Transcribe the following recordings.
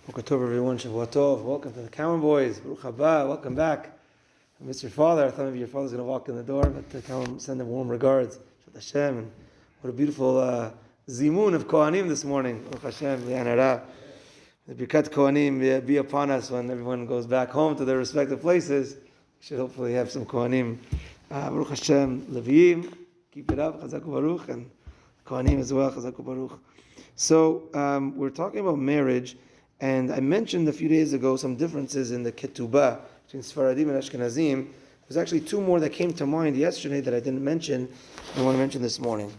Boker Tov, everyone. Shavua Tov. Welcome to the Common Boys. Baruch haba. Welcome back. I miss your father. I thought maybe your father's going to walk in the door, but tell him, send him warm regards. Shabbat Hashem. And what a beautiful zimun of Kohanim this morning. Baruch Hashem. The Birkat Kohanim be upon us when everyone goes back home to their respective places. We should hopefully have some Kohanim. Baruch Hashem. Leviim. Keep it up. Chazak Baruch. And Kohanim as well. Chazak Baruch. So we're talking about marriage. And I mentioned a few days ago some differences in the Ketuba between Sephardim and Ashkenazim. There's actually two more that came to mind yesterday that I didn't mention. I want to mention this morning.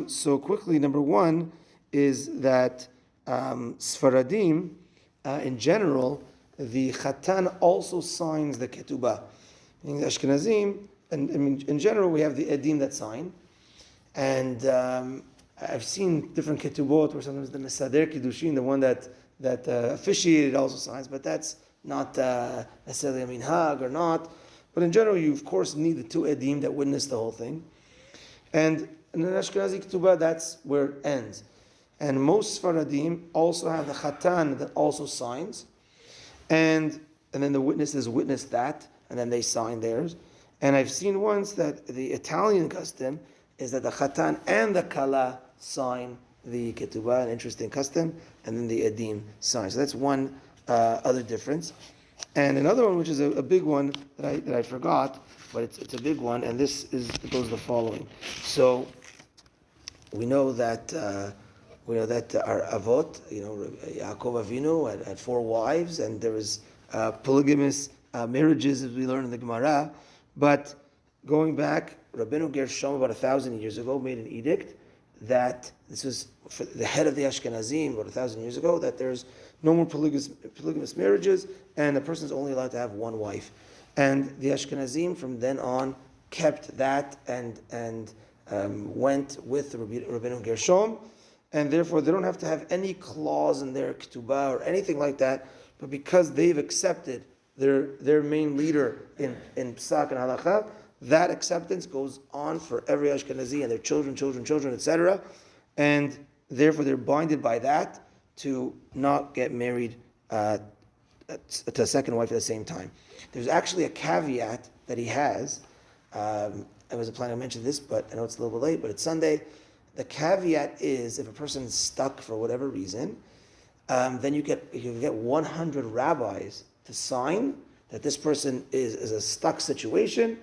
So quickly, number one is that Sephardim, in general, the Chatan also signs the Ketuba. In the Ashkenazim, and I mean, in general, we have the Edim that sign. And I've seen different Ketubot where sometimes the Mesader Kiddushin, the one that officiated also signs, but that's not necessarily a minhag or not. But in general, you of course need the two edim that witness the whole thing. And in an Ashkenazi ketubah, that's where it ends. And most Sfaradim also have the chatan that also signs, and then the witnesses witness that, and then they sign theirs. And I've seen once that the Italian custom is that the chatan and the kala sign the ketubah, an interesting custom, and then the edim sign. So that's one other difference. And another one, which is a big one that I forgot, but it's a big one, and goes the following. So we know that our avot, Yaakov Avinu had 4 wives, and there was polygamous marriages, as we learn in the Gemara. But going back, Rabbeinu Gershom about 1,000 years ago made an edict that this was for the head of the Ashkenazim about 1,000 years ago, that there's no more polygamous marriages, and a person is only allowed to have one wife. And the Ashkenazim from then on kept that and went with Rabbeinu Gershom, and therefore they don't have to have any clause in their ketubah or anything like that. But because they've accepted their main leader in Psak and Halacha, that acceptance goes on for every Ashkenazi and their children, etc. And therefore they're binded by that to not get married to a second wife at the same time. There's actually a caveat that he has. I wasn't planning to mention this, but I know it's a little bit late, but it's Sunday. The caveat is if a person is stuck for whatever reason, then you get 100 rabbis to sign that this person is a stuck situation,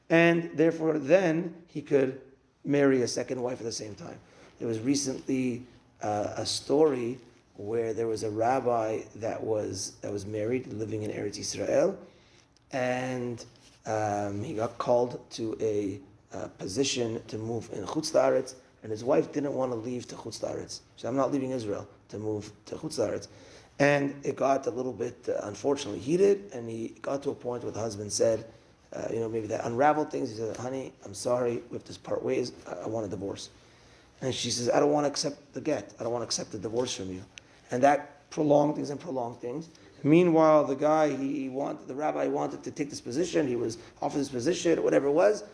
and therefore then he could marry a second wife at the same time. There was recently a story where there was a rabbi that was married, living in Eretz Yisrael, and he got called to a position to move in Chutz La'aretz, and his wife didn't want to leave to Chutz La'aretz. She said, I'm not leaving Israel to move to Chutz La'aretz. And it got a little bit, unfortunately, heated, and he got to a point where the husband said, maybe that unraveled things. He said, honey, I'm sorry, we have to part ways. I want a divorce. And she says, I don't want to accept the get. I don't want to accept the divorce from you. And that prolonged things. Meanwhile, the guy, the rabbi wanted to take this position. He was offered this position, or whatever it was.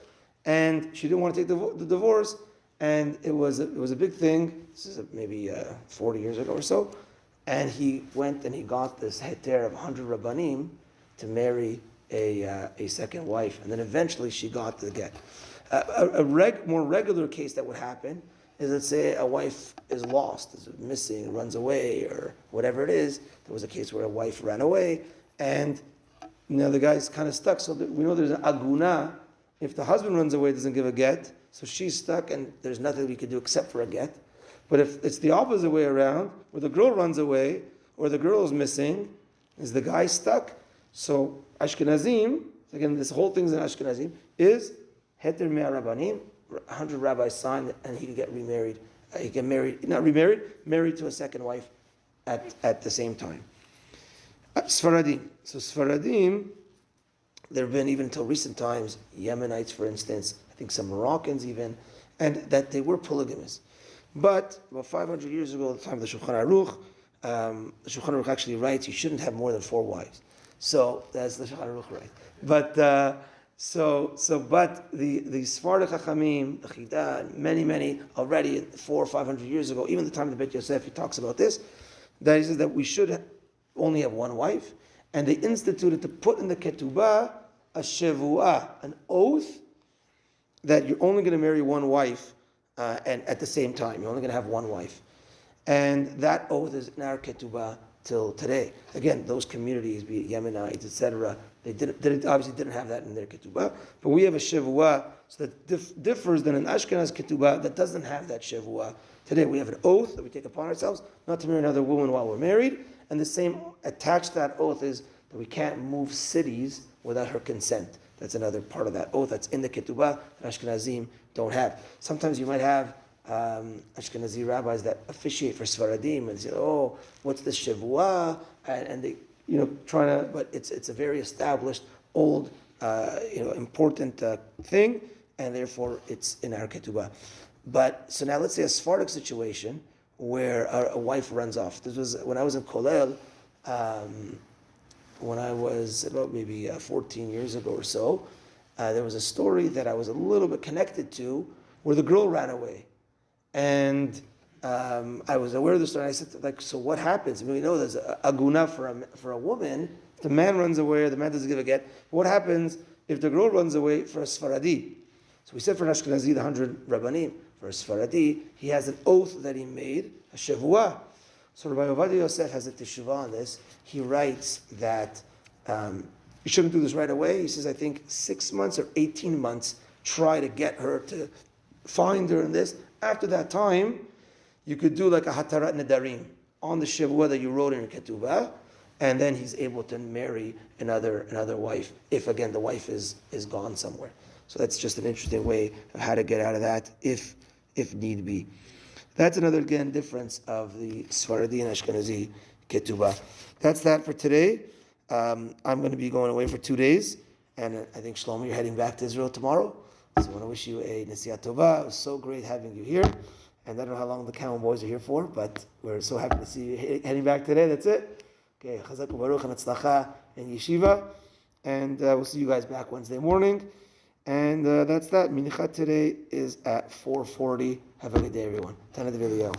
And she didn't want to take the divorce. And it was a big thing. This is maybe 40 years ago or so. And he went and he got this heter of 100 rabbanim to marry a second wife, and then eventually she got the get. More regular case that would happen is, let's say a wife is lost, is missing, runs away, or whatever it is. There was a case where a wife ran away, and the guy's kind of stuck. So we know there's an aguna. If the husband runs away, doesn't give a get, so she's stuck, and there's nothing we could do except for a get. But if it's the opposite way around, where the girl runs away or the girl is missing, is the guy stuck? So Ashkenazim, again, this whole thing's in Ashkenazim, is heter mea rabbanim, 100 rabbis sign, and he can get remarried. He can married to a second wife at the same time. Sephardim. So Sephardim, there have been, even until recent times, Yemenites, for instance, I think some Moroccans even, and that they were polygamous. But about 500 years ago, at the time of the Shulchan Aruch, the Shulchan Aruch actually writes you shouldn't have more than 4 wives. So that's the Shulchan Aruch, right? But but the Sephardic Chachamim, the Chida, many already 400 or 500 years ago, even the time of the Bet Yosef, he talks about this, that he says that we should only have one wife, and they instituted to put in the Ketuba a shevuah, an oath that you're only going to marry one wife, and at the same time, you're only going to have one wife. And that oath is in our Ketuba till today. Again, those communities, be it Yemenites, etc., they obviously didn't have that in their Ketuba, but we have a shevuah, so that differs than an Ashkenaz Ketuba that doesn't have that shevuah. Today we have an oath that we take upon ourselves not to marry another woman while we're married, and the same attached to that oath is that we can't move cities without her consent. That's another part of that oath that's in the Ketuba that Ashkenazim don't have. Sometimes you might have Ashkenazi rabbis that officiate for Sephardim and say, "Oh, what's the shevuah?" And they, trying to, but it's a very established, old, important thing, and therefore it's in our Ketuba. But so now let's say a Sephardic situation where a wife runs off. This was when I was in Kolel, when I was about maybe 14 years ago or so. There was a story that I was a little bit connected to where the girl ran away. And I was aware of the story. And I said, so what happens? I mean, we know there's a guna for a woman. If the man runs away, or the man doesn't give a get. What happens if the girl runs away for a Sephardi? So we said for an Ashkenazi, the 100 Rabbanim. For a Sephardi, he has an oath that he made, a shevuah. So Rabbi Ovadia Yosef has a teshuvah on this. He writes that you shouldn't do this right away. He says, I think 6 months or 18 months, try to get her to find her in this. After that time, you could do like a hatarat nedarim on the shevuah that you wrote in your ketubah, and then he's able to marry another wife, if again the wife is gone somewhere. So that's just an interesting way of how to get out of that if need be. That's another, again, difference of the Sephardi and Ashkenazi ketubah. That's that for today. I'm going to be going away for 2 days, and I think, Shlomo, you're heading back to Israel tomorrow. So I want to wish you a Nesiat Tova. It was so great having you here. And I don't know how long the Camel Boys are here for, but we're so happy to see you heading back today. That's it. Okay, Chazak u'Baruch and Hatzlacha and Yeshiva. And we'll see you guys back Wednesday morning. And that's that. Minichat today is at 4:40. Have a good day, everyone. Tana Devilio.